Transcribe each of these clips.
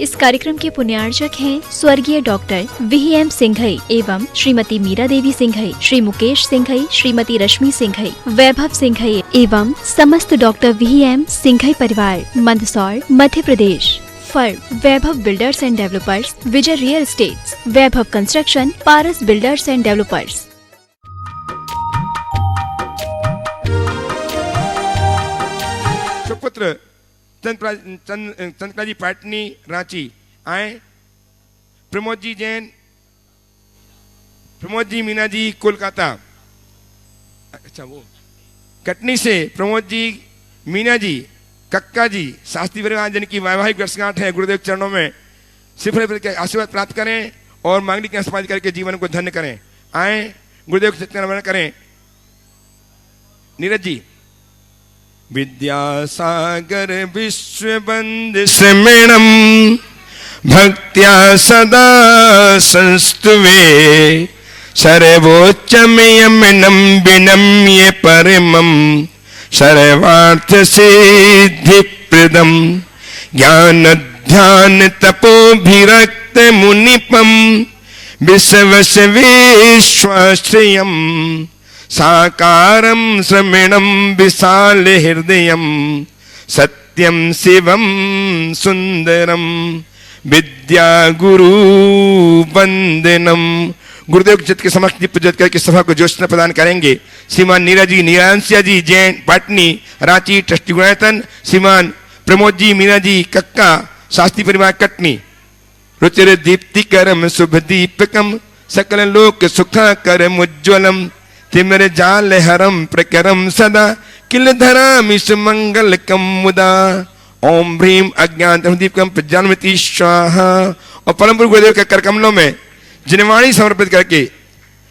इस कार्यक्रम के पुण्यार्चक हैं स्वर्गीय डॉक्टर VM सिंघई एवं श्रीमती मीरा देवी सिंघई, श्री मुकेश सिंघई, श्रीमती रश्मि सिंघई, वैभव सिंघई एवं समस्त डॉक्टर VM सिंघई परिवार, Mandsaur, Madhya Pradesh. Firm Vaibhav builders and developers, Vijay real estates, Vaibhav construction, Paras builders and developers. सुपुत्र चंद्रकला जी पाटनी रांची आए, प्रमोद जी जैन, प्रमोद जी मीना जी कोलकाता, अच्छा वो कटनी से प्रमोद जी मीना जी कक्का जी शास्त्री परिवार जिनकी वैवाहिक वर्षगांठ है, गुरुदेव चरणों में सिफर के आशीर्वाद प्राप्त करें और मांगनी की आशीर्वाद करके जीवन को धन्य करें। आए गुरुदेव के चरण करें। नीरज जी। विद्यासागर विश्ववंद स्मरणम भक्त्या सदा संस्तुवे सर्वोच्चमयमनं विनम्य परमं सर्वार्थ सिद्धिप्रदम ज्ञान ध्यान तपोभिरक्त मुनिपम विश्वस विश्वाश्रयम् साकारं श्रमणं विशाल हृदयं सत्यं शिवं सुंदरम विद्या गुरु वंदनम। गुरुदेव के चित्त के समक्ष दीप प्रज्वलित करके सभा को जोशना प्रदान करेंगे श्रीमान नीरज जी नीरांशिया जी जैन पाटनी रांची ट्रस्टी गुणायतन, श्रीमान प्रमोद जी मीना जी कक्का शास्त्री परिवार कटनी। रुचिर दीप्तिकरम शुभ दीपकम सकल लोक सुखाकरम उज्ज्वलम तिमिर जाल हरम प्रकरम सदा किल धरामि सुमंगल कम मुदा ओम भ्रीम अज्ञान दीपकम प्रज्ञानमति स्वाहा। और परम गुरु गुरुदेव के कर कमलों में जिनवाणी समर्पित करके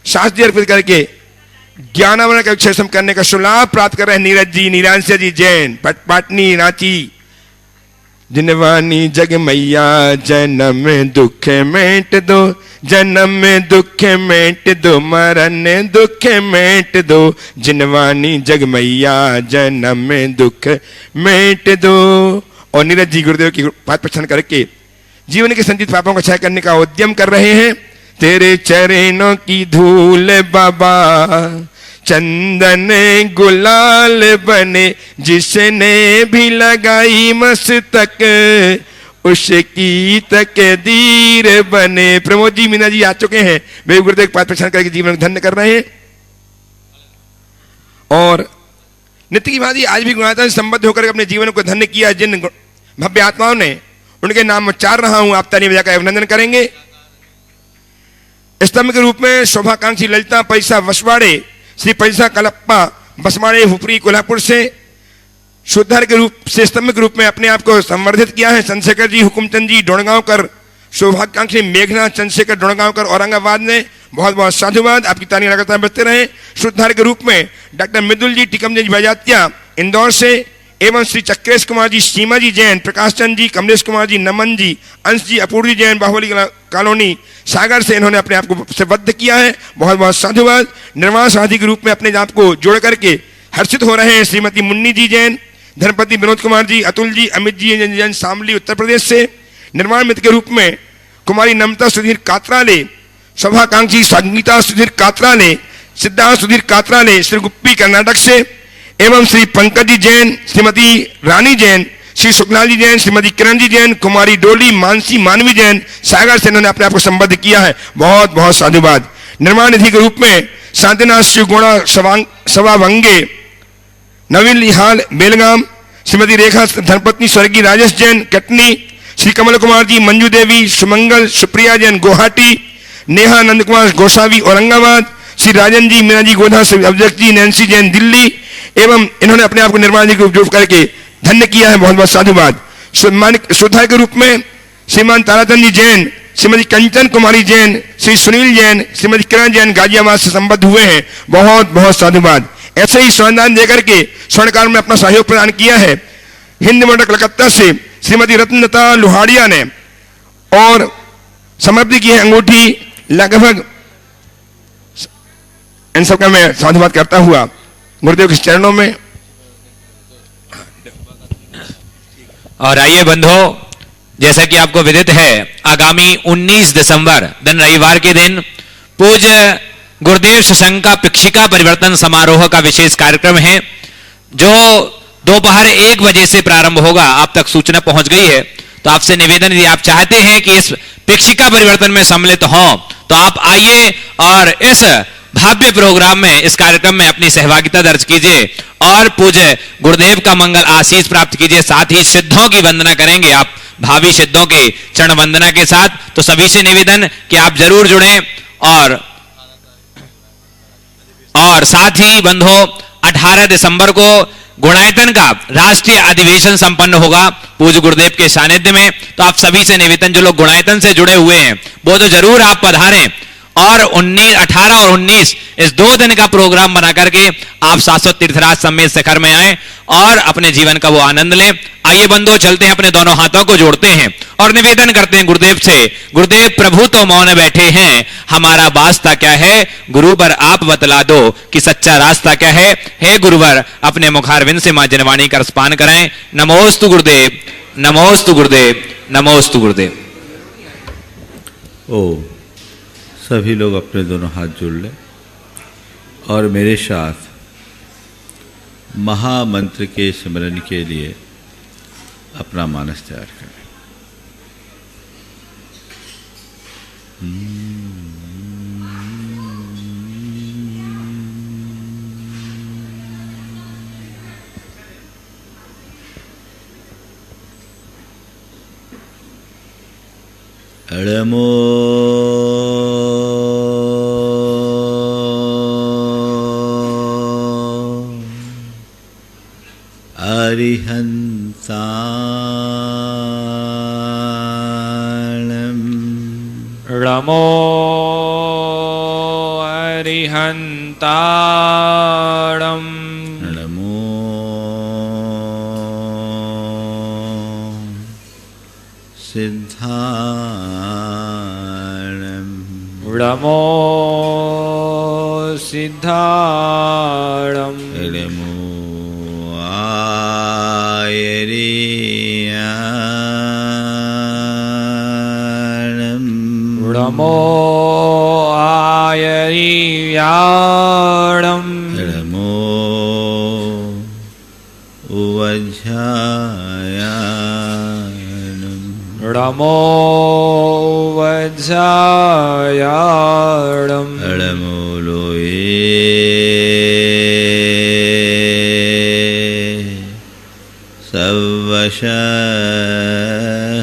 शास्त्री अर्पित करके ज्ञानावरण का विक्षेपण करने का शुलाभ प्राप्त कर रहे हैं नीरज जी नीरांशिया जी जैन पाटनी रांची। जिनवानी जग मैया जन्म दुख मेट दो, जन्म दुख मेट दो, मरण दुख मेट दो, जिनवानी जग मैया जन्म दुख मेट दो। और नीरज जी गुरुदेव की बात पसंद करके जीवन के संचित पापों को क्षय करने का उद्यम कर रहे हैं। तेरे चरणों की धूल बाबा चंदन गुलाल बने, जिसने भी लगाई मस्तक उसकी तकदीर बने। प्रमोद जी मीना जी आ चुके हैं, वे गुरुदेव की बात पहचान करके जीवन को धन्य कर रहे हैं। और नित्य की भांति आज भी गुणात्मा से संबद्ध होकर अपने जीवन को धन्य किया जिन भव्य आत्माओं ने, उनके नाम उच्चार रहा हूं, आप ताली बजाकर अभिनंदन करेंगे। स्तंभ के रूप में शोभाकांक्षी ललिता पैसा वसवाड़े, श्री पैसा कलप्पा बसवाड़े हुपरी कोल्हापुर से शुद्धर के रूप से स्तंभ के रूप में अपने आप को संवर्धित किया है। चंद्रशेखर जी हुकुमचंद जी डोणगांवकर, शोभाकांक्षी मेघना चंद्रशेखर डोणगांवकर औरंगाबाद ने, बहुत बहुत साधुवाद, आपकी तालियां लगातार बजते रहे। शुद्धर के रूप में डॉक्टर मृदुल जी टिकम जी बजातिया इंदौर से, एवं श्री चक्रेश कुमार जी सीमा जी जैन, प्रकाश चंद जी, कमलेश कुमार जी, नमन जी, अंश जी, अपूर्वी जैन बाहुबली कॉलोनी सागर से इन्होंने अपने आप को से बद्ध किया है, बहुत बहुत साधुवाद। निर्वाण साथी के रूप में अपने आप को जोड़ करके हर्षित हो रहे हैं श्रीमती मुन्नी जी जैन, धर्मपति विनोद कुमार जी, अतुल जी, अमित जी जैन शामली उत्तर प्रदेश से। निर्माण मित्र के रूप में कुमारी नमता सुधीर कात्राले, सभाकांक्षी संगीता सुधीर कात्राले, सिद्धार्थ सुधीर कात्राले श्रीगुप्पी कर्नाटक से, एवं श्री पंकज जी जैन, श्रीमती रानी जैन, श्री सुखलाल जी जैन, श्रीमती किरण जी जैन, कुमारी डोली मानसी मानवी जैन सागर से इन्होंने अपने आप को संबद्ध किया है, बहुत बहुत साधुवाद। निर्माण निधि के रूप में शांतिनाथ शिव गुणा सवावंगे नवीन लिहाल बेलगाम, श्रीमती रेखा धर्मपत्नी स्वर्गीय राजेश जैन कटनी, श्री कमल कुमार जी, मंजू देवी, सुमंगल सुप्रिया जैन गुवाहाटी, नेहा नंद कुमार गोसावी औरंगाबाद, श्री राजन जी मीना जी गोधा, श्री अभिषेक जी नैन्सी जैन दिल्ली, एवं इन्होंने अपने आप को निर्माण जी को उपयोग करके धन्य किया है, बहुत बहुत साधुवाद। श्रद्धा के रूप में श्रीमान ताराचंद जी जैन, श्रीमती कंचन कुमारी जैन, श्री सुनील जैन, श्रीमती किरण जैन गाजियाबाद से संबद्ध हुए हैं, बहुत बहुत साधुवाद। ऐसे ही स्वर्णदान देकर के स्वर्णकाल में अपना सहयोग प्रदान किया है हिंद मोटर कलकत्ता से श्रीमती रत्नता लोहाड़िया ने, और समर्पित की है अंगूठी। लगभग इन सबका मैं साधुवाद करता हुआ गुरुदेव के चरणों में। और आइए बंधो, जैसा कि आपको विदित है, आगामी 19 दिसंबर दिन रविवार के दिन पूज्य गुरुदेव सत्संग का पिक्षिका परिवर्तन समारोह का विशेष कार्यक्रम है, जो दोपहर 1 बजे से प्रारंभ होगा। आप तक सूचना पहुंच गई है। तो आपसे निवेदन, यदि आप चाहते हैं कि इस पिक्षिका परिवर्तन में सम्मिलित हों तो आप आइए और इस भव्य प्रोग्राम में, इस कार्यक्रम में अपनी सहभागिता दर्ज कीजिए और पूज्य गुरुदेव का मंगल आशीष प्राप्त कीजिए। साथ ही सिद्धों की वंदना करेंगे आप, भावी सिद्धों के चरण वंदना के साथ। तो सभी से निवेदन कि आप जरूर जुड़ें। और साथ ही बंधो, 18 दिसंबर को गुणायतन का राष्ट्रीय अधिवेशन संपन्न होगा पूज्य गुरुदेव के सानिध्य में। तो आप सभी से निवेदन, जो लोग गुणायतन से जुड़े हुए हैं वो तो जरूर आप पधारें और 18 और 19 इस 2 दिन का प्रोग्राम बना करके आप शाश्वत तीर्थराज समेत शिखर में आए और अपने जीवन का वो आनंद लें। आइए बंधु, चलते हैं, अपने दोनों हाथों को जोड़ते हैं और निवेदन करते हैं गुरुदेव से। गुरुदेव प्रभु तो मौन बैठे हैं, हमारा वास्ता क्या है, गुरुवर आप बतला दो कि सच्चा रास्ता क्या है। हे गुरुवर, अपने मुखारविंद से मां जनवाणी का रसपान कराएं। नमोस्तु गुरुदेव, नमोस्तु गुरुदेव, नमोस्तु गुरुदेव। ओ सभी लोग अपने दोनों हाथ जोड़ लें और मेरे साथ महामंत्र के स्मरण के लिए अपना मानस तैयार करें। अड़मो अरिहंताणं रमो अरिहंताणं नमो सिद्धाणं रमो सिद्धाणं नमो आयरियाणं रमो आयरियाणं नमो उवज्झायाणं रमो वज्जायाणं नमो लोये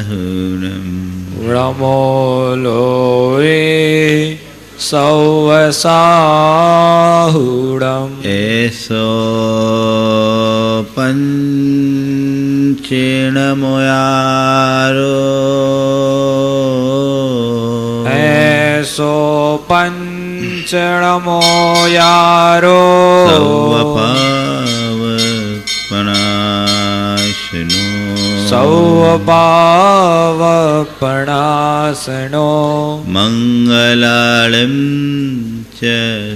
सवशहुनं रमो लोये सवसाहुडम् एसो पंचेणमुयारो ऐसो पंचणमो यारो सौवपावपणाशनो सौपावपणासनो मंगलालं च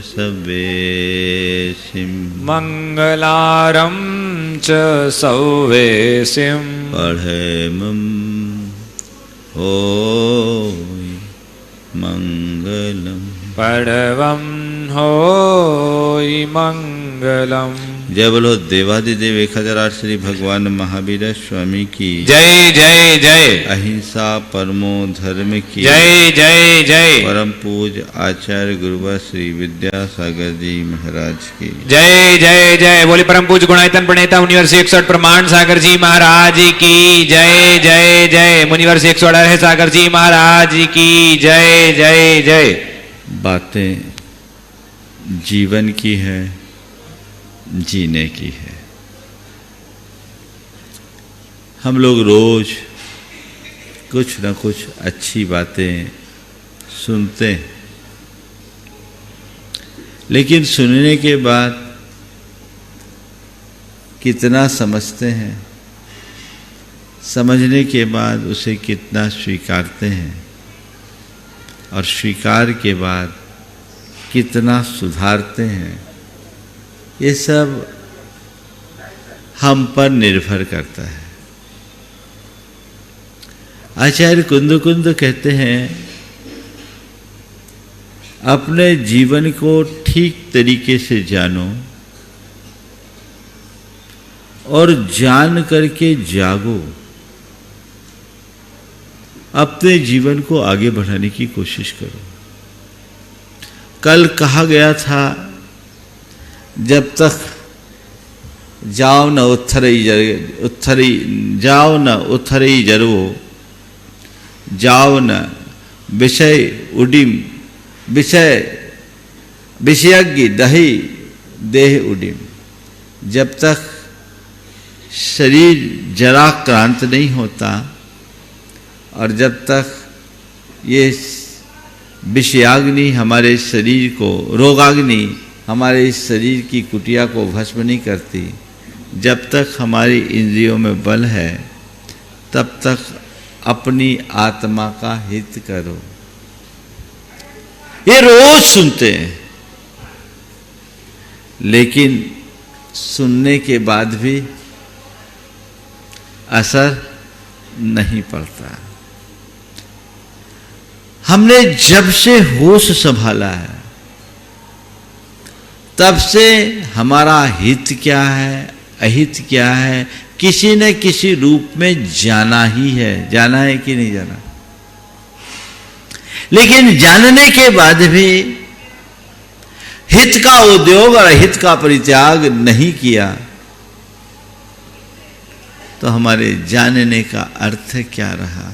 सवेसिं मंगलारं च सौवेसिं पढ़ेमं ओ मंगलम। पडवं होय मंगलम्। जय बोलो देवादिदेव 1008 श्री भगवान महावीर स्वामी की जय जय जय। अहिंसा परमो धर्म की जय जय जय। परम पूज आचार्य गुरुवर श्री विद्यासागर जी महाराज की जय जय जय। बोले परम पूज गुणायतन प्रणेता मुनिवर 161 प्रमाण सागर जी महाराज की जय जय जय। मुनिवर 118 सागर जी महाराज की जय जय जय। बातें जीवन की है, जीने की है। हम लोग रोज कुछ न कुछ अच्छी बातें सुनते हैं, लेकिन सुनने के बाद कितना समझते हैं, समझने के बाद उसे कितना स्वीकारते हैं और स्वीकार के बाद कितना सुधारते हैं, ये सब हम पर निर्भर करता है। आचार्य कुंद कहते हैं, अपने जीवन को ठीक तरीके से जानो और जान करके जागो, अपने जीवन को आगे बढ़ाने की कोशिश करो। कल कहा गया था, जब तक जाओ न उथरई जरवो, जाओ न विषय उडिम, विषयज्ञ दही देह उडिम। जब तक शरीर जराक्रांत नहीं होता और जब तक ये विषयाग्नि हमारे शरीर को, रोगाग्नि हमारे इस शरीर की कुटिया को भस्म नहीं करती, जब तक हमारी इंद्रियों में बल है, तब तक अपनी आत्मा का हित करो। ये रोज सुनते हैं, लेकिन सुनने के बाद भी असर नहीं पड़ता। हमने जब से होश संभाला है, तब से हमारा हित क्या है, अहित क्या है, किसी न किसी रूप में जाना ही है। जाना है कि नहीं जाना? लेकिन जानने के बाद भी हित का उद्योग और अहित का परित्याग नहीं किया, तो हमारे जानने का अर्थ क्या रहा?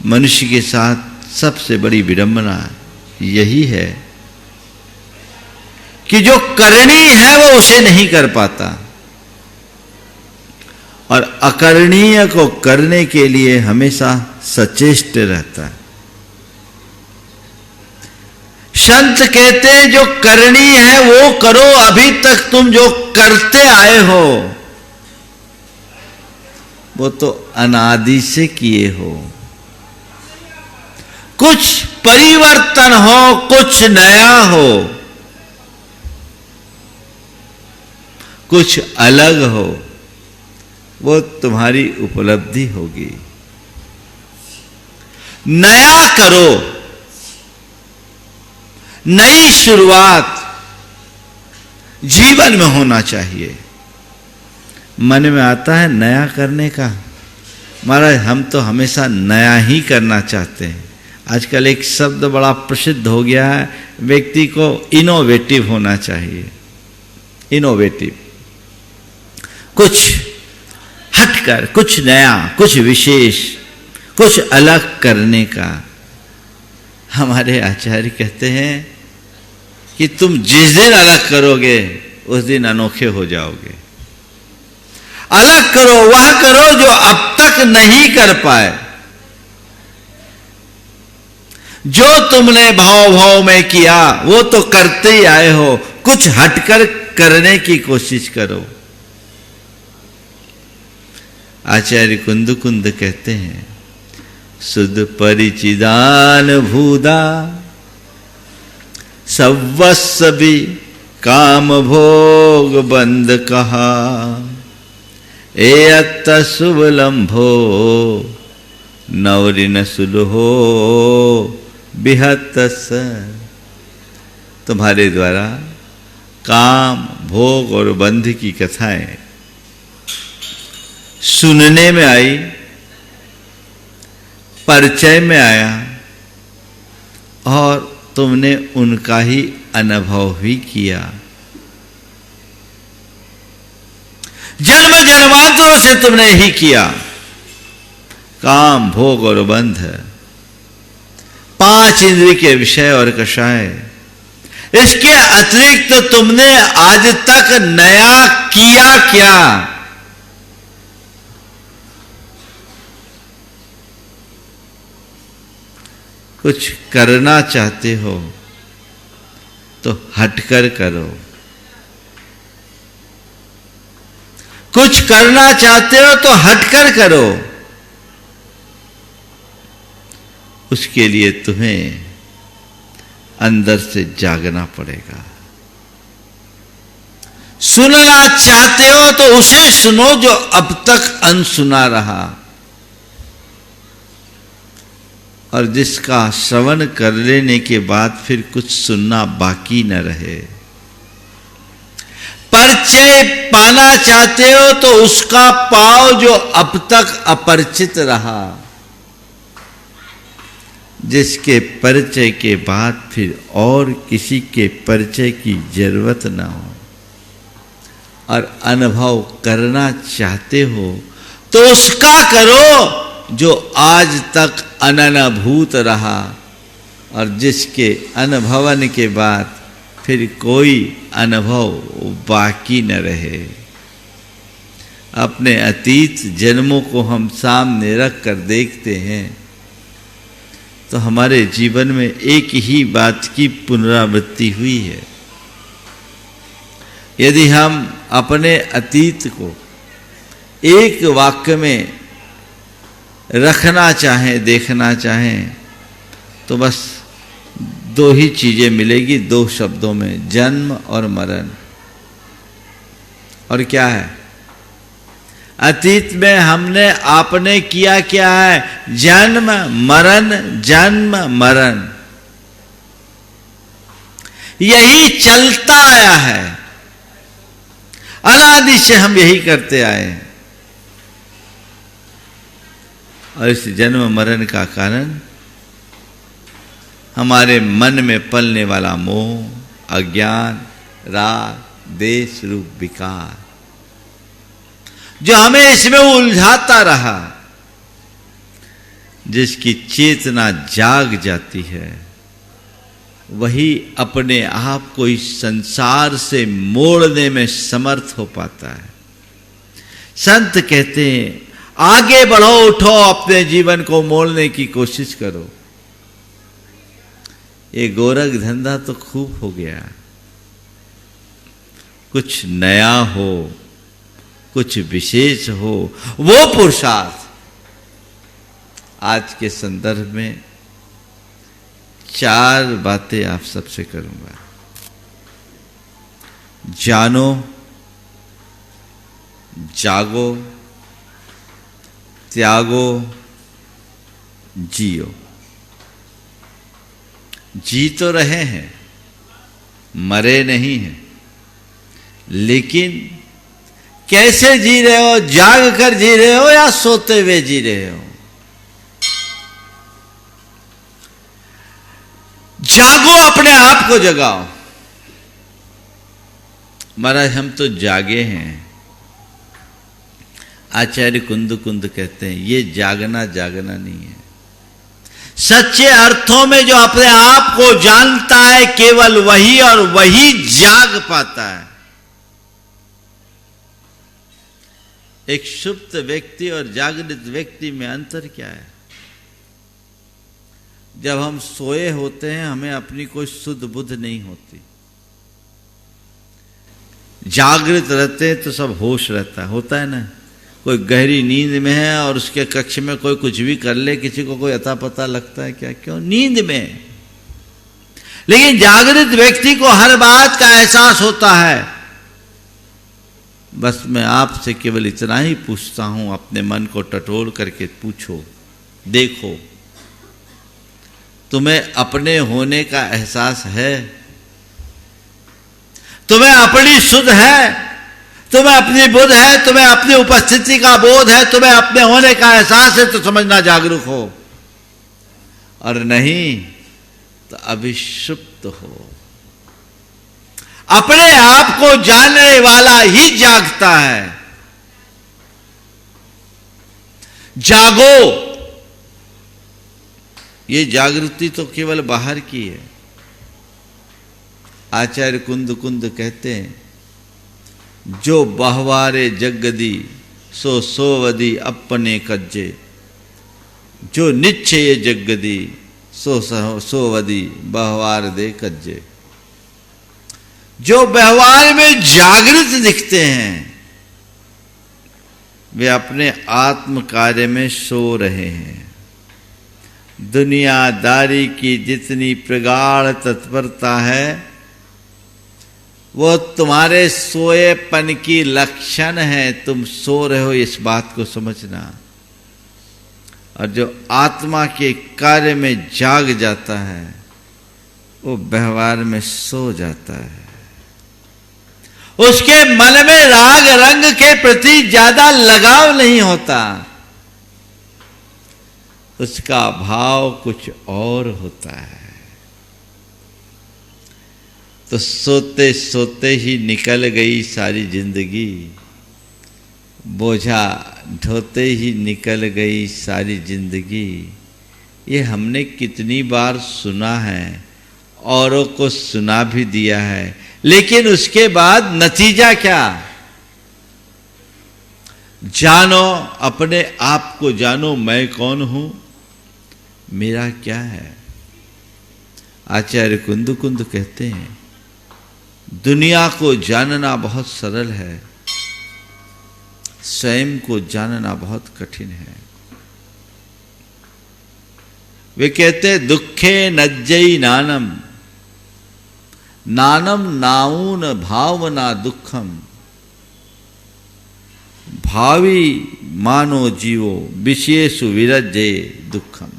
मनुष्य के साथ सबसे बड़ी विडंबना यही है कि जो करनी है वो उसे नहीं कर पाता, और अकरणीय को करने के लिए हमेशा सचेष्ट रहता है। संत कहते हैं, जो करनी है वो करो, अभी तक तुम जो करते आए हो वो तो अनादि से किए हो। कुछ परिवर्तन हो, कुछ नया हो, कुछ अलग हो, वो तुम्हारी उपलब्धि होगी। नया करो, नई शुरुआत जीवन में होना चाहिए। मन में आता है नया करने का, महाराज हम तो हमेशा नया ही करना चाहते हैं। आजकल एक शब्द बड़ा प्रसिद्ध हो गया है, व्यक्ति को इनोवेटिव होना चाहिए। इनोवेटिव, कुछ हटकर, कुछ नया, कुछ विशेष, कुछ अलग करने का। हमारे आचार्य कहते हैं कि तुम जिस दिन अलग करोगे उस दिन अनोखे हो जाओगे। अलग करो, वह करो जो अब तक नहीं कर पाए। जो तुमने भाव भाव में किया वो तो करते ही आए हो, कुछ हटकर करने की कोशिश करो। आचार्य कुंद कहते हैं, सुध परिचिदान भूदा सवस्वी काम भोग बंद कहा, एयत्त शुभलंभो नवरिन सुलहो बिहत स। तुम्हारे द्वारा काम भोग और बंध की कथाएं सुनने में आई, परिचय में आया, और तुमने उनका ही अनुभव भी किया। जन्म जन्मांतरों से तुमने ही किया। काम भोग और बंध, 5 इंद्रिय के विषय और कषाय, इसके अतिरिक्त तो तुमने आज तक नया किया क्या? कुछ करना चाहते हो तो हटकर करो। कुछ करना चाहते हो तो हटकर करो। उसके लिए तुम्हें अंदर से जागना पड़ेगा। सुनना चाहते हो तो उसे सुनो जो अब तक अनसुना रहा। और जिसका श्रवण कर लेने के बाद फिर कुछ सुनना बाकी न रहे। परिचय पाना चाहते हो तो उसका पाओ जो अब तक अपरिचित रहा, जिसके परिचय के बाद फिर और किसी के परिचय की जरूरत ना हो, और अनुभव करना चाहते हो तो उसका करो जो आज तक अननुभूत रहा, और जिसके अनुभवन के बाद फिर कोई अनुभव बाकी न रहे। अपने अतीत जन्मों को हम सामने रख कर देखते हैं तो हमारे जीवन में एक ही बात की पुनरावृत्ति हुई है। यदि हम अपने अतीत को एक वाक्य में रखना चाहें, देखना चाहें, तो बस दो ही चीजें मिलेगी, दो शब्दों में, जन्म और मरण। और क्या है? अतीत में हमने आपने किया क्या है? जन्म मरण, जन्म मरण, यही चलता आया है। अनादि से हम यही करते आए हैं। और इस जन्म मरण का कारण हमारे मन में पलने वाला मोह, अज्ञान, राग, देश रूप विकार, जो हमें इसमें उलझाता रहा। जिसकी चेतना जाग जाती है वही अपने आप को इस संसार से मोड़ने में समर्थ हो पाता है। संत कहते हैं आगे बढ़ो, उठो, अपने जीवन को मोड़ने की कोशिश करो। ये गोरख धंधा तो खूब हो गया। कुछ नया हो, कुछ विशेष हो, वो पुरुषार्थ। आज के संदर्भ में 4 बातें आप सबसे करूंगा। जानो, जागो, त्यागो, जियो। जी तो रहे हैं, मरे नहीं हैं, लेकिन कैसे जी रहे हो? जाग कर जी रहे हो या सोते हुए जी रहे हो? जागो, अपने आप को जगाओ। महाराज हम तो जागे हैं। आचार्य कुंद कुंद कहते हैं ये जागना जागना नहीं है। सच्चे अर्थों में जो अपने आप को जानता है केवल वही, और वही जाग पाता है। एक सुप्त व्यक्ति और जागृत व्यक्ति में अंतर क्या है? जब हम सोए होते हैं हमें अपनी कोई सुध बुध नहीं होती। जागृत रहते हैं तो सब होश रहता है, होता है ना। कोई गहरी नींद में है और उसके कक्ष में कोई कुछ भी कर ले, किसी को कोई अता पता लगता है क्या? क्यों? नींद में। लेकिन जागृत व्यक्ति को हर बात का एहसास होता है। बस मैं आपसे केवल इतना ही पूछता हूं, अपने मन को टटोल करके पूछो, देखो तुम्हें अपने होने का एहसास है? तुम्हें अपनी सुध है? तुम्हें अपनी बुध है? तुम्हें अपनी उपस्थिति का बोध है? तुम्हें अपने होने का एहसास है? तो समझना जागरूक हो, और नहीं तो अभिषुप्त हो। अपने आप को जानने वाला ही जागता है। जागो। ये जागृति तो केवल बाहर की है। आचार्य कुंद कुंद कहते हैं जो बहवारे जगदी सो सोवदी अपने कज्जे, जो निश्चय जगदी सो सोवदी बहवार दे कज्जे। जो व्यवहार में जागृत दिखते हैं वे अपने आत्म कार्य में सो रहे हैं। दुनियादारी की जितनी प्रगाढ़ तत्परता है वो तुम्हारे सोएपन की लक्षण है। तुम सो रहे हो, इस बात को समझना। और जो आत्मा के कार्य में जाग जाता है वो व्यवहार में सो जाता है। उसके मन में राग रंग के प्रति ज्यादा लगाव नहीं होता, उसका भाव कुछ और होता है। तो सोते सोते ही निकल गई सारी जिंदगी, बोझा ढोते ही निकल गई सारी जिंदगी। ये हमने कितनी बार सुना है, औरों को सुना भी दिया है, लेकिन उसके बाद नतीजा क्या? जानो, अपने आप को जानो, मैं कौन हूं, मेरा क्या है। आचार्य कुंद कुंद कहते हैं दुनिया को जानना बहुत सरल है, स्वयं को जानना बहुत कठिन है। वे कहते दुखे नज्जई नानम, नानम नाऊन भावना दुखम, भावी मानो जीवो विशेषु विरज्जे दुखम।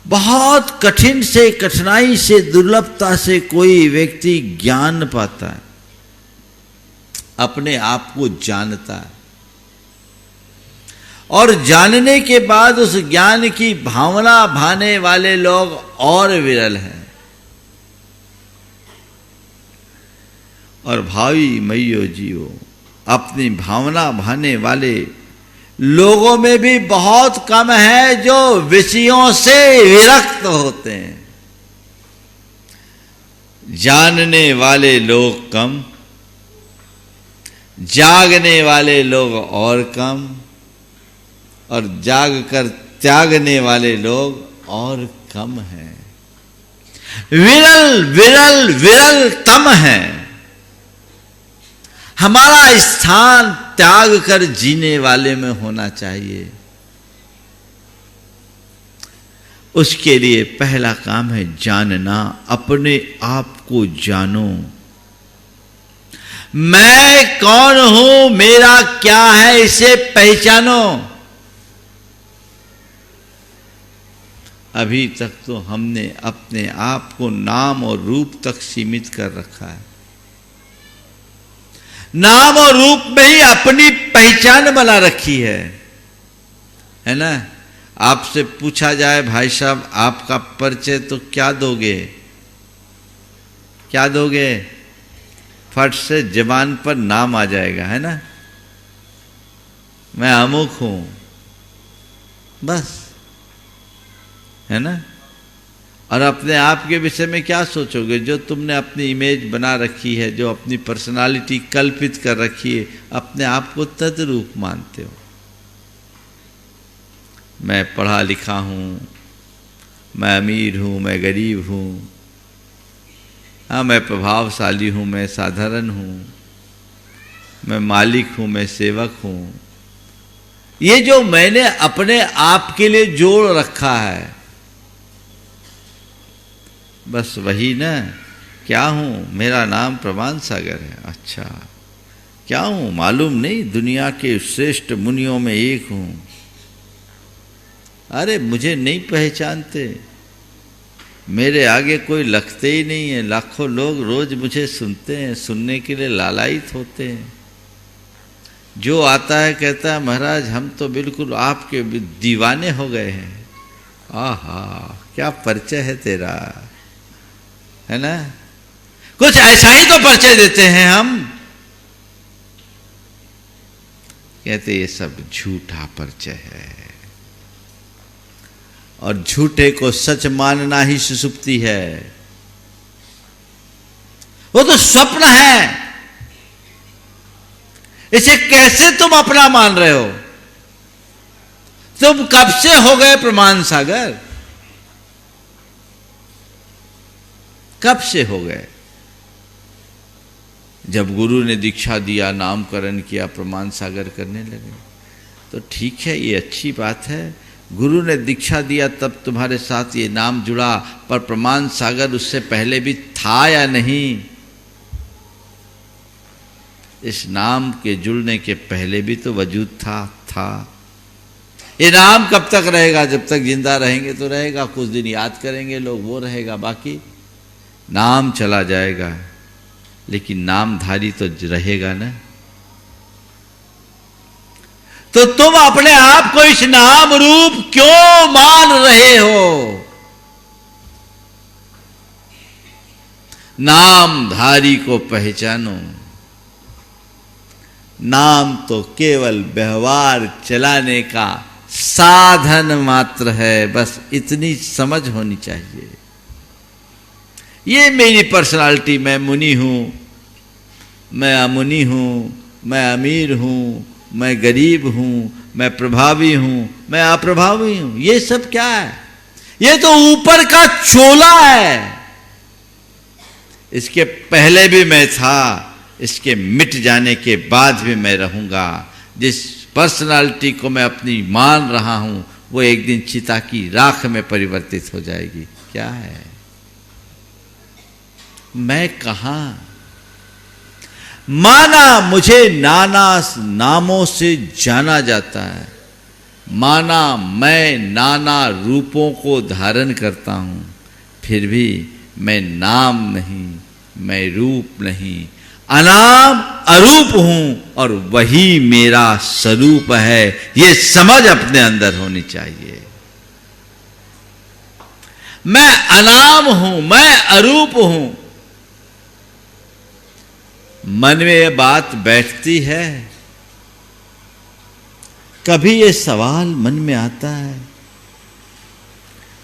बहुत कठिन से, कठिनाई से, दुर्लभता से कोई व्यक्ति ज्ञान पाता है, अपने आप को जानता है, और जानने के बाद उस ज्ञान की भावना भाने वाले लोग और विरल हैं। और भावी मयो जियो, अपनी भावना भाने वाले लोगों में भी बहुत कम है जो विषयों से विरक्त होते हैं। जानने वाले लोग कम, जागने वाले लोग और कम, और जाग कर त्यागने वाले लोग और कम हैं। विरल विरल विरल तम है। हमारा स्थान त्याग कर जीने वाले में होना चाहिए। उसके लिए पहला काम है जानना, अपने आप को जानो। मैं कौन हूं, मेरा क्या है, इसे पहचानो। अभी तक तो हमने अपने आप को नाम और रूप तक सीमित कर रखा है। नाम और रूप में ही अपनी पहचान बना रखी है ना। आपसे पूछा जाए भाई साहब आपका परिचय, तो क्या दोगे? क्या दोगे? फट से जबान पर नाम आ जाएगा, है ना, मैं अमुक हूं, बस, है ना। और अपने आप के विषय में क्या सोचोगे? जो तुमने अपनी इमेज बना रखी है, जो अपनी पर्सनालिटी कल्पित कर रखी है, अपने आप को तद्रूप मानते हो। मैं पढ़ा लिखा हूं, मैं अमीर हूं, मैं गरीब हूं, हाँ मैं प्रभावशाली हूं, मैं साधारण हूं, मैं मालिक हूं, मैं सेवक हूं। ये जो मैंने अपने आप के लिए जोड़ रखा है, बस वही ना। क्या हूं? मेरा नाम प्रमाण सागर है। अच्छा, क्या हूं मालूम नहीं, दुनिया के श्रेष्ठ मुनियों में एक हूं। अरे मुझे नहीं पहचानते, मेरे आगे कोई लगते ही नहीं है। लाखों लोग रोज मुझे सुनते हैं, सुनने के लिए लालायित होते हैं। जो आता है कहता है महाराज हम तो बिल्कुल आपके दीवाने हो गए हैं। आहा, क्या परिचय है तेरा, है ना। कुछ ऐसा ही तो परिचय देते हैं हम। कहते ये सब झूठा परिचय है, और झूठे को सच मानना ही सुसुप्ति है। वो तो स्वप्न है, इसे कैसे तुम अपना मान रहे हो? तुम कब से हो गए प्रमाण सागर? कब से हो गए? जब गुरु ने दीक्षा दिया, नामकरण किया, प्रमाण सागर करने लगे, तो ठीक है, ये अच्छी बात है। गुरु ने दीक्षा दिया तब तुम्हारे साथ ये नाम जुड़ा, पर प्रमाण सागर उससे पहले भी था या नहीं? इस नाम के जुड़ने के पहले भी तो वजूद था। ये नाम कब तक रहेगा? जब तक जिंदा रहेंगे तो रहेगा, कुछ दिन याद करेंगे लोग, वो रहेगा, बाकी नाम चला जाएगा, लेकिन नामधारी तो रहेगा ना। तो तुम अपने आप को इस नाम रूप क्यों मान रहे हो? नामधारी को पहचानो। नाम तो केवल व्यवहार चलाने का साधन मात्र है, बस इतनी समझ होनी चाहिए। ये मेरी पर्सनालिटी, मैं मुनि हूं, मैं अमुनि हूं, मैं अमीर हूं, मैं गरीब हूं, मैं प्रभावी हूं, मैं अप्रभावी हूं, ये सब क्या है? ये तो ऊपर का चोला है। इसके पहले भी मैं था, इसके मिट जाने के बाद भी मैं रहूंगा। जिस पर्सनालिटी को मैं अपनी मान रहा हूं, वो एक दिन चिता की राख में परिवर्तित हो जाएगी। क्या है? मैं कहां? माना मुझे नाना नामों से जाना जाता है, माना मैं नाना रूपों को धारण करता हूं, फिर भी मैं नाम नहीं, मैं रूप नहीं, अनाम अरूप हूं और वही मेरा स्वरूप है। ये समझ अपने अंदर होनी चाहिए। मैं अनाम हूं, मैं अरूप हूं। मन में यह बात बैठती है? कभी ये सवाल मन में आता है?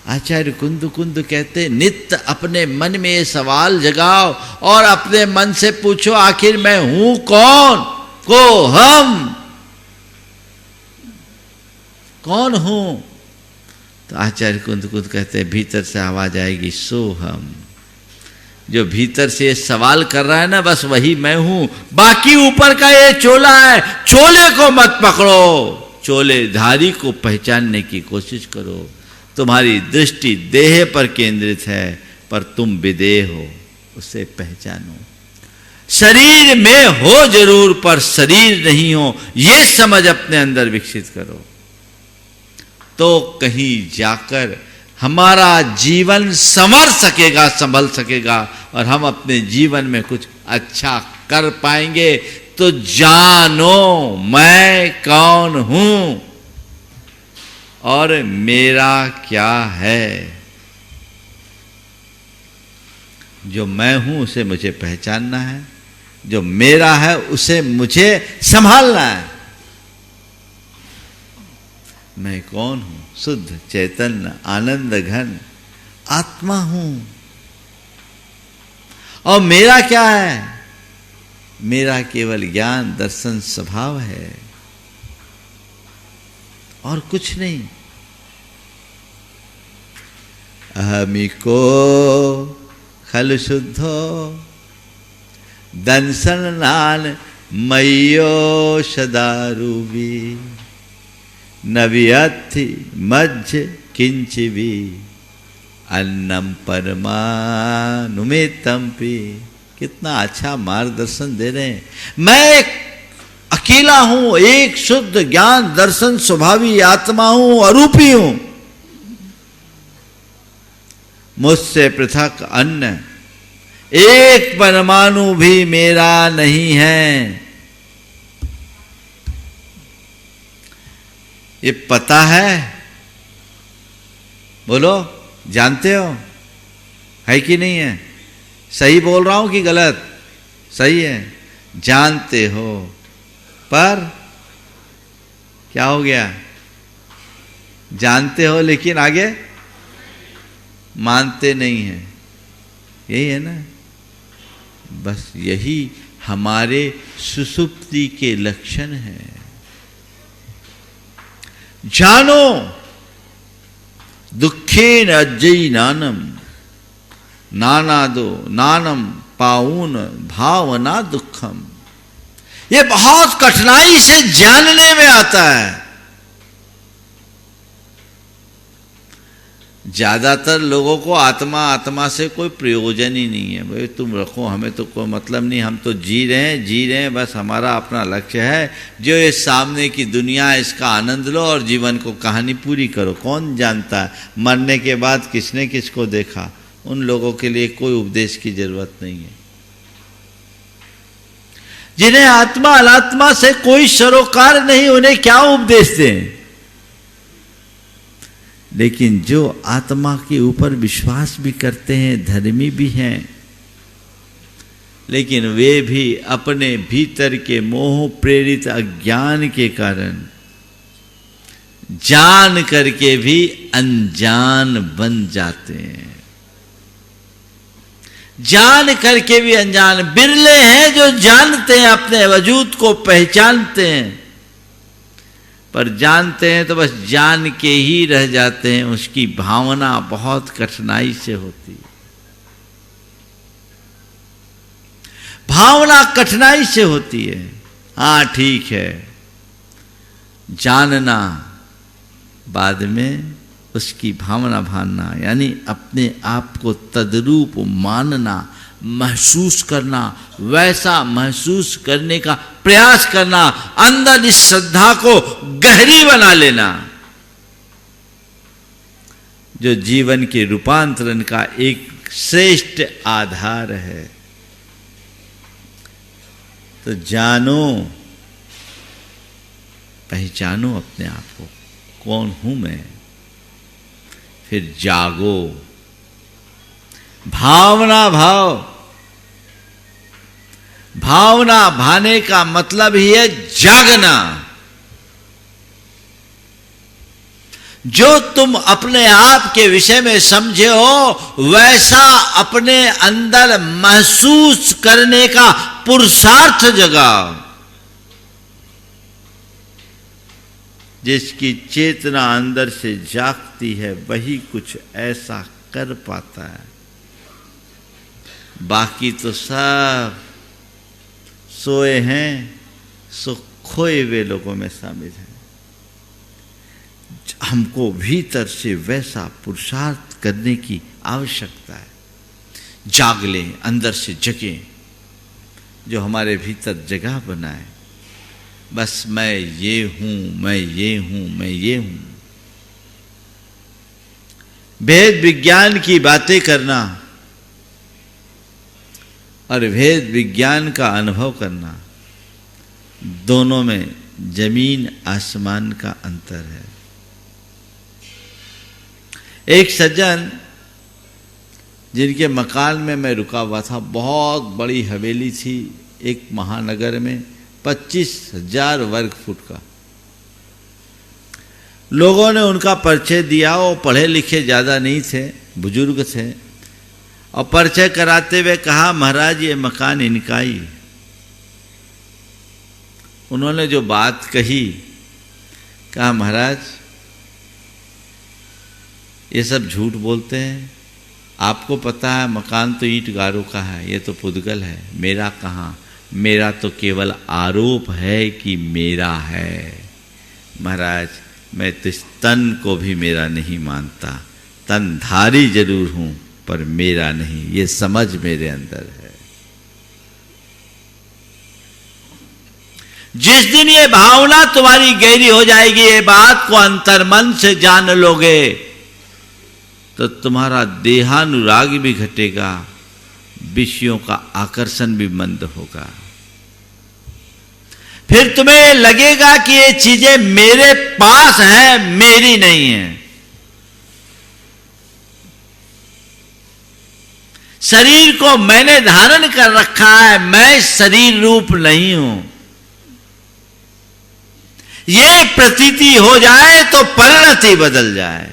आचार्य कुंद कहते, नित्य अपने मन में ये सवाल जगाओ और अपने मन से पूछो, आखिर मैं हूं कौन? को हम कौन हूं? तो आचार्य कुंद कहते, भीतर से आवाज आएगी, सो हम। जो भीतर से ये सवाल कर रहा है ना, बस वही मैं हूं। बाकी ऊपर का ये चोला है, चोले को मत पकड़ो, चोलेधारी को पहचानने की कोशिश करो। तुम्हारी दृष्टि देह पर केंद्रित है, पर तुम विदेह हो, उसे पहचानो। शरीर में हो जरूर, पर शरीर नहीं हो, ये समझ अपने अंदर विकसित करो। तो कहीं जाकर हमारा जीवन संवर सकेगा, संभल सकेगा, और हम अपने जीवन में कुछ अच्छा कर पाएंगे। तो जानो मैं कौन हूं और मेरा क्या है। जो मैं हूं उसे मुझे पहचानना है, जो मेरा है उसे मुझे संभालना है। मैं कौन हूं? शुद्ध चैतन्य आनंद घन आत्मा हूं। और मेरा क्या है? मेरा केवल ज्ञान दर्शन स्वभाव है और कुछ नहीं। अहमिको खल शुद्धो दंसन नान मय्यो सदारूबी नवियथि मज्ज किंचिवी अन्नम परमानुमेतम्पि। कितना अच्छा मार्गदर्शन दे रहे हैं। मैं एक अकेला हूं, एक शुद्ध ज्ञान दर्शन स्वभावी आत्मा हूं, अरूपी हूं। मुझसे पृथक अन्य एक परमाणु भी मेरा नहीं है। ये पता है? बोलो, जानते हो है कि नहीं है? सही बोल रहा हूं कि गलत? सही है, जानते हो, पर क्या हो गया? जानते हो लेकिन आगे मानते नहीं है। यही है ना? बस यही हमारे सुसुप्ति के लक्षण हैं। जानो दुखेन अज्जयी नानम नानादो नानम पाऊन भावना दुखम। ये बहुत कठिनाई से जानने में आता है। ज्यादातर लोगों को आत्मा आत्मा से कोई प्रयोजन ही नहीं है। भाई तुम रखो, हमें तो कोई मतलब नहीं, हम तो जी रहे हैं, बस हमारा अपना लक्ष्य है, जो ये सामने की दुनिया है इसका आनंद लो और जीवन को कहानी पूरी करो। कौन जानता है मरने के बाद किसने किसको देखा? उन लोगों के लिए कोई उपदेश की जरूरत नहीं है। जिन्हें आत्मा अनात्मा से कोई सरोकार नहीं, उन्हें क्या उपदेश दें? लेकिन जो आत्मा के ऊपर विश्वास भी करते हैं, धर्मी भी हैं, लेकिन वे भी अपने भीतर के मोह प्रेरित अज्ञान के कारण जान करके भी अनजान बन जाते हैं। जान करके भी अनजान। बिरले हैं जो जानते हैं, अपने वजूद को पहचानते हैं, पर जानते हैं तो बस जान के ही रह जाते हैं। उसकी भावना बहुत कठिनाई से होती है। भावना कठिनाई से होती है। हाँ ठीक है, जानना, बाद में उसकी भावना भानना, यानी अपने आप को तद्रूप मानना, महसूस करना, वैसा महसूस करने का प्रयास करना, अंदर इस श्रद्धा को गहरी बना लेना, जो जीवन के रूपांतरण का एक श्रेष्ठ आधार है। तो जानो, पहचानो अपने आप को, कौन हूं मैं, फिर जागो। भावना भाव, भावना भाने का मतलब ही है जागना। जो तुम अपने आप के विषय में समझे हो, वैसा अपने अंदर महसूस करने का पुरुषार्थ जगाओ। जिसकी चेतना अंदर से जागती है, वही कुछ ऐसा कर पाता है। बाकी तो सब सोए हैं, सो खोए हुए लोगों में शामिल हैं। हमको भीतर से वैसा पुरुषार्थ करने की आवश्यकता है। जाग लें, अंदर से जगें, जो हमारे भीतर जगह बनाए। बस मैं ये हूं, मैं ये हूं, मैं ये हूं। भेद विज्ञान की बातें करना और भेद विज्ञान का अनुभव करना, दोनों में जमीन आसमान का अंतर है। एक सज्जन जिनके मकान में मैं रुका हुआ था, बहुत बड़ी हवेली थी एक महानगर में, 25,000 वर्ग फुट का। लोगों ने उनका परिचय दिया। वो पढ़े लिखे ज़्यादा नहीं थे, बुजुर्ग थे, और परिचय कराते हुए कहा, महाराज ये मकान इनका ही। उन्होंने जो बात कही, कहा महाराज ये सब झूठ बोलते हैं। आपको पता है मकान तो ईंट गारों का है, ये तो पुद्गल है, मेरा कहाँ? मेरा तो केवल आरोप है कि मेरा है। महाराज मैं तो इस तन को भी मेरा नहीं मानता। तनधारी जरूर हूं पर मेरा नहीं, ये समझ मेरे अंदर है। जिस दिन ये भावना तुम्हारी गहरी हो जाएगी, ये बात को अंतर्मन से जान लोगे, तो तुम्हारा देहानुराग भी घटेगा, विषयों का आकर्षण भी मंद होगा। फिर तुम्हें लगेगा कि ये चीजें मेरे पास हैं, मेरी नहीं है। शरीर को मैंने धारण कर रखा है, मैं शरीर रूप नहीं हूं। ये प्रतीति हो जाए तो परिणति बदल जाए।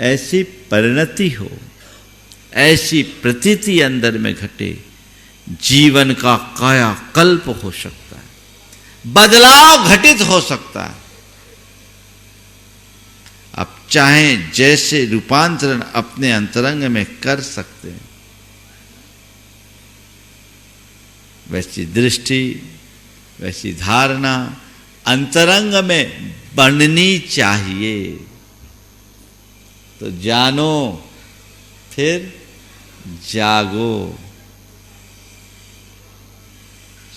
ऐसी परिणति हो, ऐसी प्रतीति अंदर में घटे, जीवन का कायाकल्प हो सकता है, बदलाव घटित हो सकता है। आप चाहें जैसे रूपांतरण अपने अंतरंग में कर सकते हैं, वैसी दृष्टि, वैसी धारणा अंतरंग में बननी चाहिए। तो जानो फिर जागो।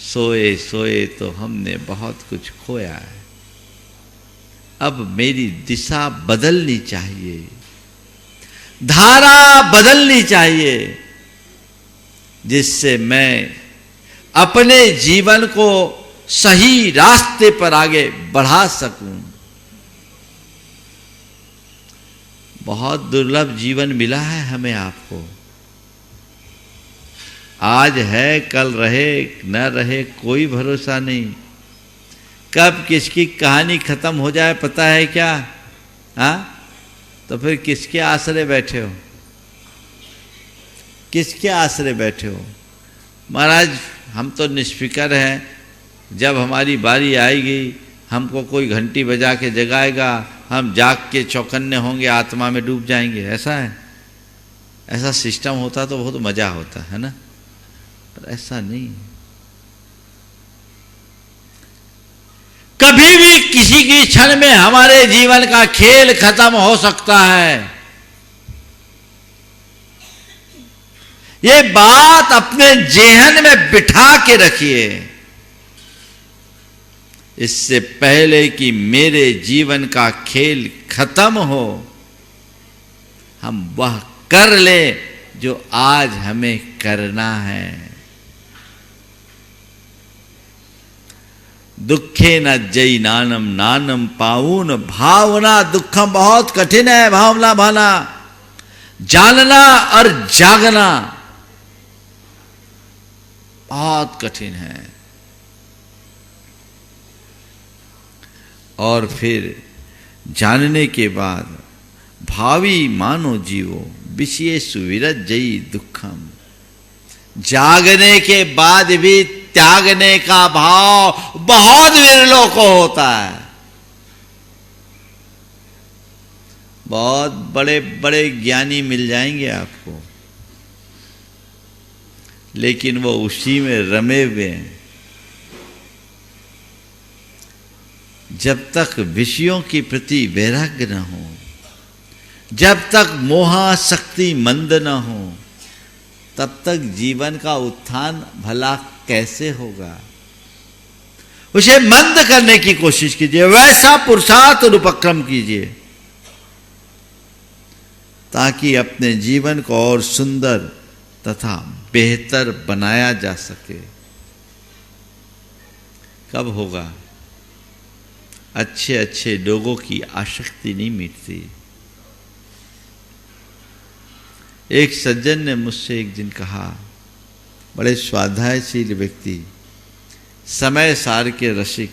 सोए सोए तो हमने बहुत कुछ खोया है, अब मेरी दिशा बदलनी चाहिए, धारा बदलनी चाहिए, जिससे मैं अपने जीवन को सही रास्ते पर आगे बढ़ा सकूं। बहुत दुर्लभ जीवन मिला है हमें आपको। आज है कल रहे न रहे कोई भरोसा नहीं। कब किसकी कहानी खत्म हो जाए पता है क्या? हाँ, तो फिर किसके आसरे बैठे हो? किसके आसरे बैठे हो? महाराज हम तो निष्फिकर हैं, जब हमारी बारी आएगी हमको कोई घंटी बजा के जगाएगा, हम जाग के चौकन्ने होंगे, आत्मा में डूब जाएंगे। ऐसा है? ऐसा सिस्टम होता तो बहुत मजा होता है ना, पर ऐसा नहीं। कभी भी किसी की क्षण में हमारे जीवन का खेल खत्म हो सकता है। ये बात अपने जेहन में बिठा के रखिए। इससे पहले कि मेरे जीवन का खेल खत्म हो, हम वह कर ले जो आज हमें करना है। दुखे न जई नानम नानम पाऊन भावना। दुखम बहुत कठिन है, भावना भाना, जानना और जागना बहुत कठिन है। और फिर जानने के बाद भावी मानो जीवो विशेषु विरज जई दुखम। जागने के बाद भी त्यागने का भाव बहुत विरलों को होता है। बहुत बड़े बड़े ज्ञानी मिल जाएंगे आपको, लेकिन वो उसी में रमे हुए हैं। जब तक विषयों के प्रति वैराग्य न हो, जब तक मोहासक्ति मंद न हो, तब तक जीवन का उत्थान भला कैसे होगा? उसे मंद करने की कोशिश कीजिए, वैसा पुरुषार्थ और उपक्रम कीजिए ताकि अपने जीवन को और सुंदर तथा बेहतर बनाया जा सके। कब होगा? अच्छे अच्छे लोगों की आसक्ति नहीं मिटती। एक सज्जन ने मुझसे एक दिन कहा, बड़े स्वाध्यायशील व्यक्ति, समय सार के रसिक,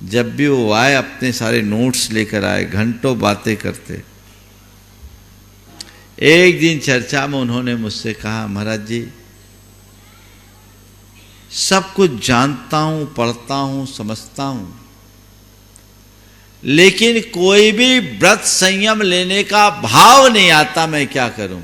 जब भी वो आए अपने सारे नोट्स लेकर आए, घंटों बातें करते। एक दिन चर्चा में उन्होंने मुझसे कहा, महाराज जी सब कुछ जानता हूं, पढ़ता हूं, समझता हूं, लेकिन कोई भी व्रत संयम लेने का भाव नहीं आता, मैं क्या करूं?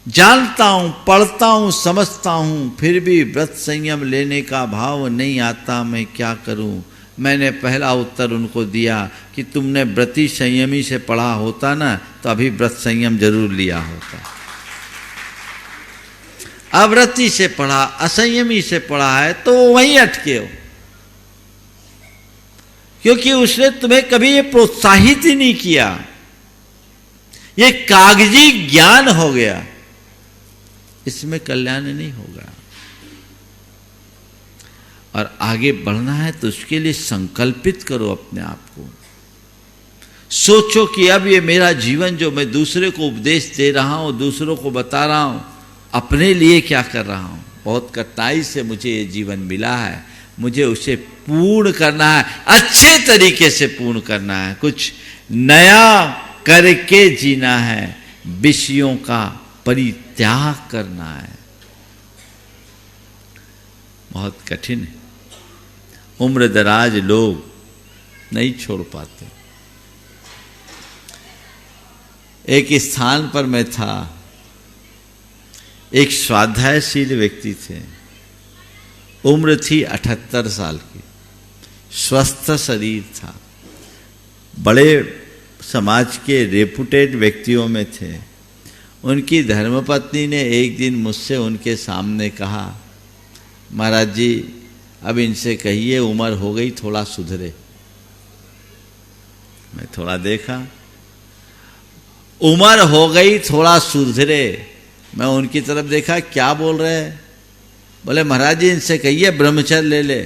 जानता हूं, पढ़ता हूं, समझता हूं, फिर भी व्रत संयम लेने का भाव नहीं आता, मैं क्या करूं? मैंने पहला उत्तर उनको दिया कि तुमने व्रती संयमी से पढ़ा होता ना, तो अभी व्रत संयम जरूर लिया होता। अव्रती से पढ़ा, असंयमी से पढ़ा है तो वहीं अटके हो, क्योंकि उसने तुम्हें कभी ये प्रोत्साहित ही नहीं किया। ये कागजी ज्ञान हो गया, इसमें कल्याण नहीं होगा। और आगे बढ़ना है तो उसके लिए संकल्पित करो अपने आप को। सोचो कि अब ये मेरा जीवन जो मैं दूसरे को उपदेश दे रहा हूं, दूसरों को बता रहा हूं, अपने लिए क्या कर रहा हूं? बहुत कठिनाई से मुझे ये जीवन मिला है, मुझे उसे पूर्ण करना है, अच्छे तरीके से पूर्ण करना है, कुछ नया करके जीना है, विषयों का परित्याग करना है। बहुत कठिन है, उम्र दराज लोग नहीं छोड़ पाते। एक स्थान पर मैं था, एक स्वाध्यायशील व्यक्ति थे, उम्र थी 78 साल की, स्वस्थ शरीर था, बड़े समाज के रेपुटेड व्यक्तियों में थे। उनकी धर्मपत्नी ने एक दिन मुझसे उनके सामने कहा, महाराज जी अब इनसे कहिए उम्र हो गई, थोड़ा सुधरे। मैं थोड़ा देखा, उम्र हो गई थोड़ा सुधरे। मैं उनकी तरफ देखा, क्या बोल रहे हैं? बोले महाराज जी इनसे कहिए ब्रह्मचर्य ले ले,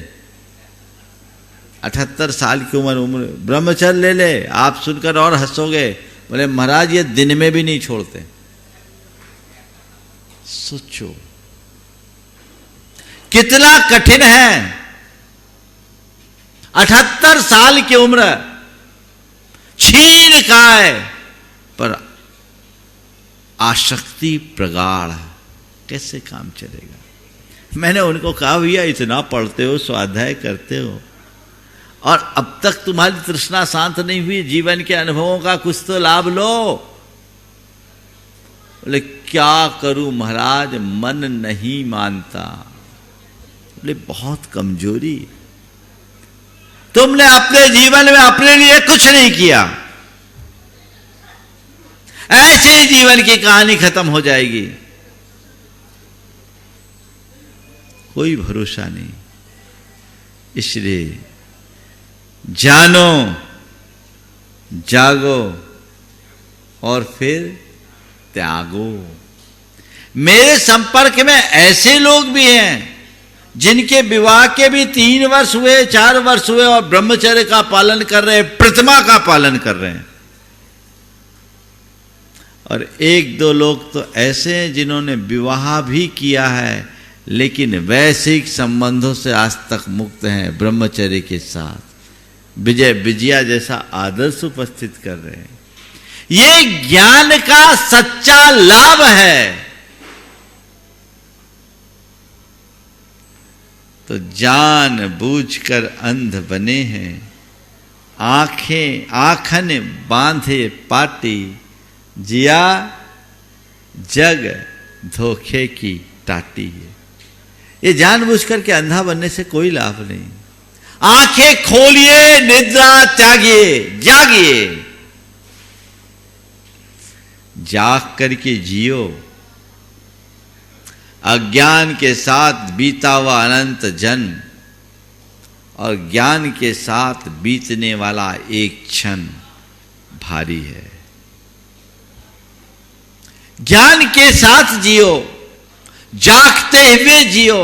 78 साल की उम्र ब्रह्मचर्य ले ले। आप सुनकर और हंसोगे। बोले महाराज ये दिन में भी नहीं छोड़ते। सोचो कितना कठिन है। 78 साल की उम्र, क्षीण काय पर आसक्ति प्रगाढ़, कैसे काम चलेगा? मैंने उनको कहा भैया इतना पढ़ते हो, स्वाध्याय करते हो और अब तक तुम्हारी तृष्णा शांत नहीं हुई, जीवन के अनुभवों का कुछ तो लाभ लो। बोले क्या करूं महाराज, मन नहीं मानता। बोले बहुत कमजोरी, तुमने अपने जीवन में अपने लिए कुछ नहीं किया, ऐसे ही जीवन की कहानी खत्म हो जाएगी, कोई भरोसा नहीं। इसलिए जानो, जागो और फिर त्यागो। मेरे संपर्क में ऐसे लोग भी हैं जिनके विवाह के भी 3 वर्ष हुए, 4 वर्ष हुए और ब्रह्मचर्य का पालन कर रहे हैं, प्रतिमा का पालन कर रहे हैं। और 1-2 लोग तो ऐसे हैं जिन्होंने विवाह भी किया है लेकिन वैश्विक संबंधों से आज तक मुक्त हैं, ब्रह्मचर्य के साथ विजया जैसा आदर्श उपस्थित कर रहे हैं। ये ज्ञान का सच्चा लाभ है। तो जान बूझकर अंध बने हैं, आंखन बांधे पाटी, जिया जग धोखे की टाटी है। ये जानबूझकर के अंधा बनने से कोई लाभ नहीं। आंखें खोलिए, निद्रा त्यागिए, जागिए, जाग करके जियो। अज्ञान के साथ बीता हुआ अनंत जन्म और ज्ञान के साथ बीतने वाला एक क्षण भारी है। ज्ञान के साथ जियो, जागते हुए जियो।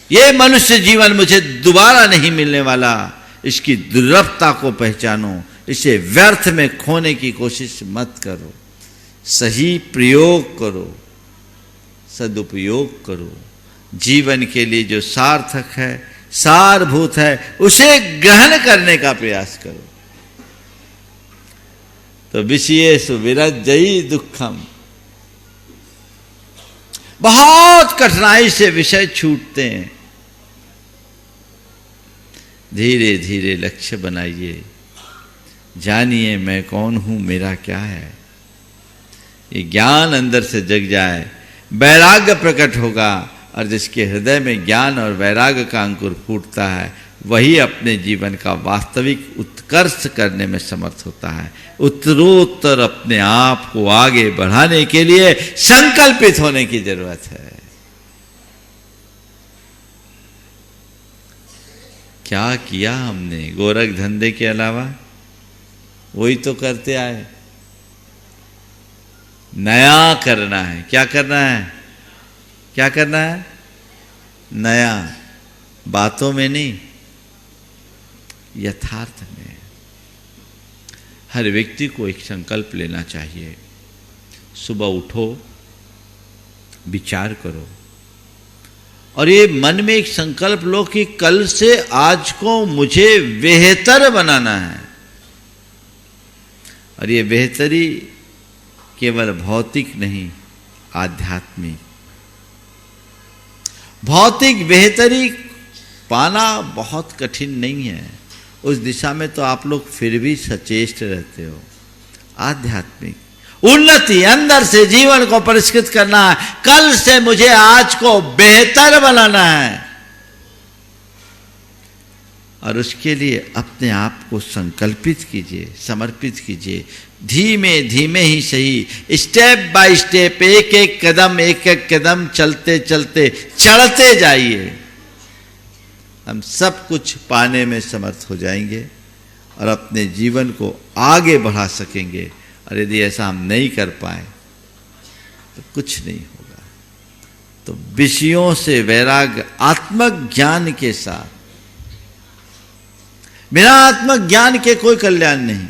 ये मनुष्य जीवन मुझे दोबारा नहीं मिलने वाला, इसकी दुर्लभता को पहचानो, इसे व्यर्थ में खोने की कोशिश मत करो। सही प्रयोग करो, सदुपयोग करो। जीवन के लिए जो सार्थक है, सारभूत है, उसे ग्रहण करने का प्रयास करो। तो विषयेषु विरज्यई दुखम, बहुत कठिनाई से विषय छूटते हैं। धीरे धीरे लक्ष्य बनाइए, जानिए मैं कौन हूं, मेरा क्या है। ये ज्ञान अंदर से जग जाए, वैराग्य प्रकट होगा और जिसके हृदय में ज्ञान और वैराग्य का अंकुर फूटता है वही अपने जीवन का वास्तविक उत्कर्ष करने में समर्थ होता है। उत्तरोत्तर अपने आप को आगे बढ़ाने के लिए संकल्पित होने की जरूरत है। क्या किया हमने गोरख धंधे के अलावा? वही तो करते आए। नया करना है। क्या करना है? क्या करना है? नया, बातों में नहीं, यथार्थ में। हर व्यक्ति को एक संकल्प लेना चाहिए। सुबह उठो, विचार करो और ये मन में एक संकल्प लो कि कल से आज को मुझे बेहतर बनाना है। और ये बेहतरी केवल भौतिक नहीं, आध्यात्मिक। भौतिक बेहतरी पाना बहुत कठिन नहीं है, उस दिशा में तो आप लोग फिर भी सचेष्ट रहते हो। आध्यात्मिक उन्नति, अंदर से जीवन को परिष्कृत करना है। कल से मुझे आज को बेहतर बनाना है। और उसके लिए अपने आप को संकल्पित कीजिए, समर्पित कीजिए। धीमे धीमे ही सही, स्टेप बाय स्टेप, एक एक कदम चलते चलते चढ़ते जाइए। हम सब कुछ पाने में समर्थ हो जाएंगे और अपने जीवन को आगे बढ़ा सकेंगे। और यदि ऐसा हम नहीं कर पाए तो कुछ नहीं होगा। तो विषयों से वैराग्य, आत्मज्ञान के साथ, बिना आत्मज्ञान के कोई कल्याण नहीं।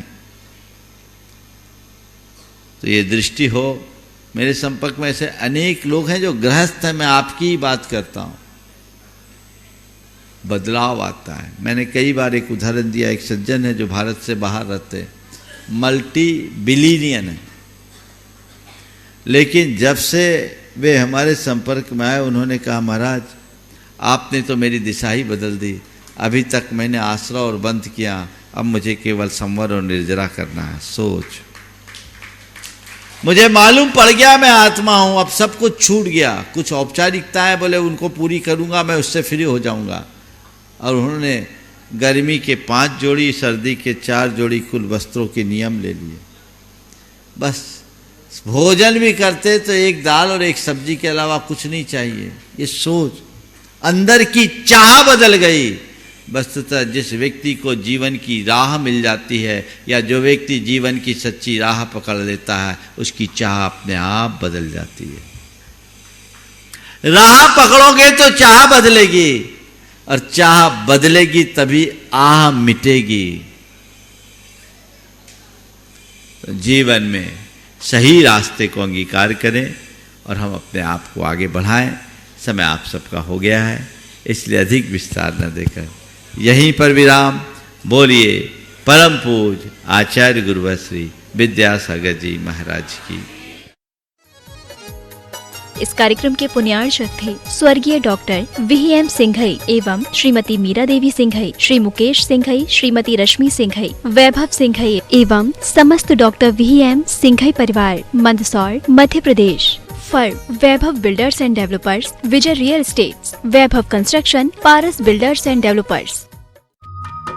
तो ये दृष्टि हो। मेरे संपर्क में ऐसे अनेक लोग हैं जो गृहस्थ हैं, मैं आपकी ही बात करता हूं। बदलाव आता है। मैंने कई बार एक उदाहरण दिया, एक सज्जन है जो भारत से बाहर रहते, मल्टी बिलियनियन है, लेकिन जब से वे हमारे संपर्क में आए उन्होंने कहा, महाराज आपने तो मेरी दिशा ही बदल दी। अभी तक मैंने आसरा और बंद किया, अब मुझे केवल संवर और निर्जरा करना है। सोच, मुझे मालूम पड़ गया मैं आत्मा हूं, अब सब कुछ छूट गया। कुछ औपचारिकताएं बोले उनको पूरी करूंगा, मैं उससे फ्री हो जाऊंगा। और उन्होंने गर्मी के 5 जोड़ी, सर्दी के 4 जोड़ी कुल वस्त्रों के नियम ले लिए। बस भोजन भी करते तो एक दाल और एक सब्जी के अलावा कुछ नहीं चाहिए। ये सोच, अंदर की चाह बदल गई। वस्तुतः जिस व्यक्ति को जीवन की राह मिल जाती है, या जो व्यक्ति जीवन की सच्ची राह पकड़ लेता है, उसकी चाह अपने आप बदल जाती है। राह पकड़ोगे तो चाह बदलेगी, और चाह बदलेगी तभी आह मिटेगी। तो जीवन में सही रास्ते को अंगीकार करें और हम अपने आप को आगे बढ़ाएं। समय आप सबका हो गया है, इसलिए अधिक विस्तार न देकर यहीं पर विराम। बोलिए परम पूज्य आचार्य गुरुवर श्री विद्यासागर जी महाराज की। इस कार्यक्रम के पुण्यार्चक थे स्वर्गीय डॉक्टर VM सिंघई एवं श्रीमती मीरा देवी सिंघई, श्री मुकेश सिंघई, श्रीमती रश्मि सिंघई, वैभव सिंघई एवं समस्त डॉक्टर VM सिंघई परिवार, Mandsaur, Madhya Pradesh. Firm Vaibhav builders and developers, Vijay real estates, Vaibhav construction, Paras builders and developers.